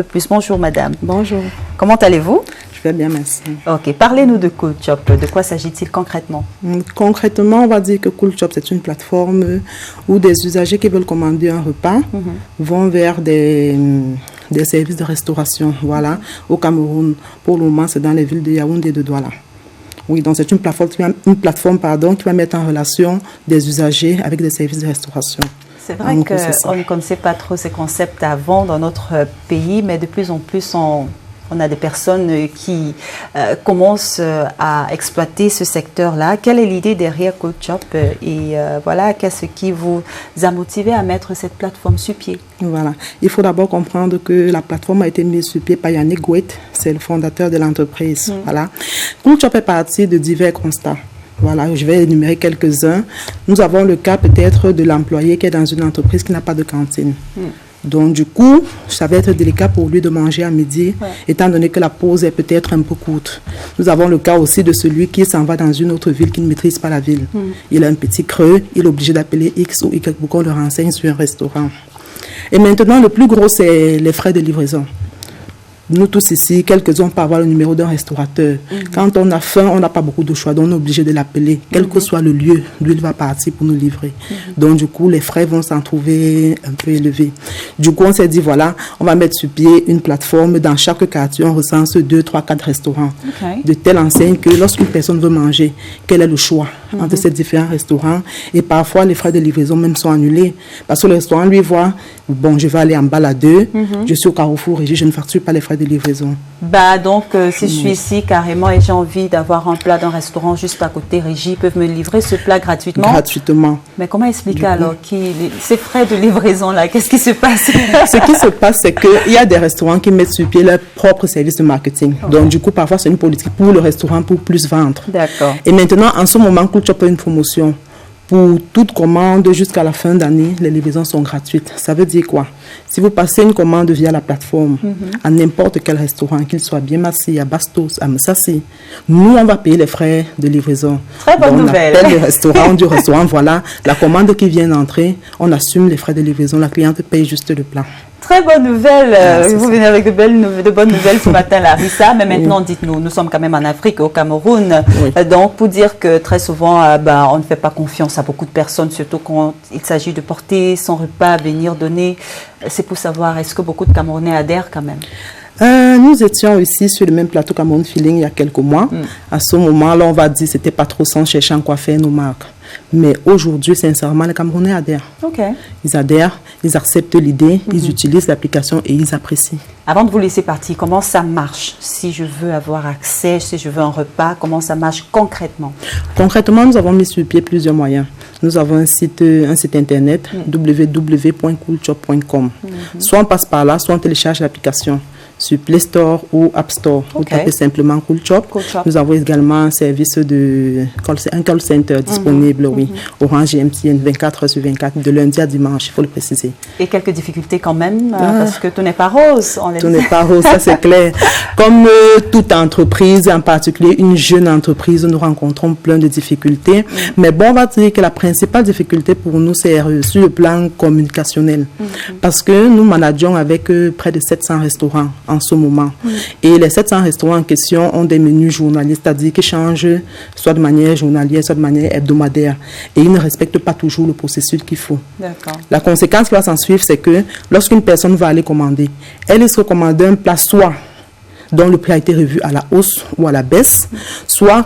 Plus. Bonjour madame. Bonjour. Comment allez-vous? Je vais bien, merci. Ok, parlez-nous de Coolshop. De quoi s'agit-il concrètement? Concrètement, on va dire que Coolshop, c'est une plateforme où des usagers qui veulent commander un repas vont vers des services de restauration. Voilà, au Cameroun. Pour le moment, c'est dans les villes de Yaoundé et de Douala. Oui, donc c'est une plateforme qui va mettre en relation des usagers avec des services de restauration. C'est vrai qu'on ne connaissait pas trop ces concepts avant dans notre pays, mais de plus en plus, on a des personnes qui commencent à exploiter ce secteur-là. Quelle est l'idée derrière Coolshop et voilà, qu'est-ce qui vous a motivé à mettre cette plateforme sur pied? Voilà. Il faut d'abord comprendre que la plateforme a été mise sur pied par Yannick Gouet, c'est le fondateur de l'entreprise. Voilà. Coolshop est parti de divers constats. Voilà, je vais énumérer quelques-uns. Nous avons le cas peut-être de l'employé qui est dans une entreprise qui n'a pas de cantine. Donc du coup, ça va être délicat pour lui de manger à midi, étant donné que la pause est peut-être un peu courte. Nous avons le cas aussi de celui qui s'en va dans une autre ville, qui ne maîtrise pas la ville. Il a un petit creux, il est obligé d'appeler X ou Y pour qu'on le renseigne sur un restaurant. Et maintenant, le plus gros, c'est les frais de livraison. Nous tous ici, quelques-uns peuvent avoir le numéro d'un restaurateur. Quand on a faim, on n'a pas beaucoup de choix, donc on est obligé de l'appeler. Quel que soit le lieu d'où il va partir pour nous livrer. Donc du coup, les frais vont s'en trouver un peu élevés. Du coup, on s'est dit, voilà, on va mettre sur pied une plateforme. Dans chaque quartier, on recense 2, 3, 4 restaurants. De telle enseigne que lorsqu'une personne veut manger, quel est le choix entre ces différents restaurants. Et parfois, les frais de livraison même sont annulés. Parce que le restaurant, lui, voit, bon, je vais aller en Baladeux, je suis au Carrefour Régis, je ne facture pas les frais de livraison. Bah donc, si je suis ici carrément et j'ai envie d'avoir un plat d'un restaurant juste à côté Régis, ils peuvent me livrer ce plat gratuitement? Gratuitement. Mais comment expliquer alors ces frais de livraison-là? Qu'est-ce qui se passe? Ce qui se passe, c'est qu'il y a des restaurants qui mettent sur pied leur propre service de marketing. Donc du coup, parfois, c'est une politique pour le restaurant pour plus vendre. D'accord. Et maintenant, en ce moment, Coolshop a une promotion. Pour toute commande jusqu'à la fin d'année, les livraisons sont gratuites. Ça veut dire quoi? Si vous passez une commande via la plateforme, à n'importe quel restaurant, qu'il soit bien Massi, à Bastos, à Messassi, nous, on va payer les frais de livraison. Très bonne nouvelle. On appelle le restaurant, du restaurant, voilà, la commande qui vient d'entrer, on assume les frais de livraison, la cliente paye juste le plat. Très bonne nouvelle. Vous venez avec de bonnes nouvelles ce matin, Larissa. Mais maintenant, dites-nous, nous sommes quand même en Afrique, au Cameroun. Donc, pour dire que très souvent, on ne fait pas confiance à beaucoup de personnes, surtout quand il s'agit de porter son repas, venir donner. C'est pour savoir, est-ce que beaucoup de Camerounais adhèrent quand même? Nous étions ici sur le même plateau Cameroun Feeling il y a quelques mois. À ce moment-là, on va dire que c'était pas trop sans chercher en quoi faire nos marques. Mais aujourd'hui, sincèrement, les Camerounais adhèrent. Ils adhèrent, ils acceptent l'idée, ils utilisent l'application et ils apprécient. Avant de vous laisser partir, comment ça marche? Si je veux avoir accès, si je veux un repas, comment ça marche concrètement? Concrètement, nous avons mis sur pied plusieurs moyens. Nous avons un site internet, www.coolshop.com. Soit on passe par là, soit on télécharge l'application sur Play Store ou App Store. Vous tapez simplement Coolshop. Nous avons également un service un call center disponible, Orange et MTN 24 heures sur 24, de lundi à dimanche, il faut le préciser. Et quelques difficultés quand même, parce que tout n'est pas rose. Tout n'est pas rose, ça c'est clair. Comme toute entreprise, en particulier une jeune entreprise, nous rencontrons plein de difficultés. Mais bon, on va dire que la principale difficulté pour nous, c'est sur le plan communicationnel. Parce que nous manageons avec près de 700 restaurants en ce moment. Et les 700 restaurants en question ont des menus journaliers, c'est-à-dire qu'ils changent soit de manière journalière, soit de manière hebdomadaire. Et ils ne respectent pas toujours le processus qu'il faut. La conséquence qui va s'en suivre, c'est que lorsqu'une personne va aller commander, elle risque de commander un plat soit dont le prix a été revu à la hausse ou à la baisse, soit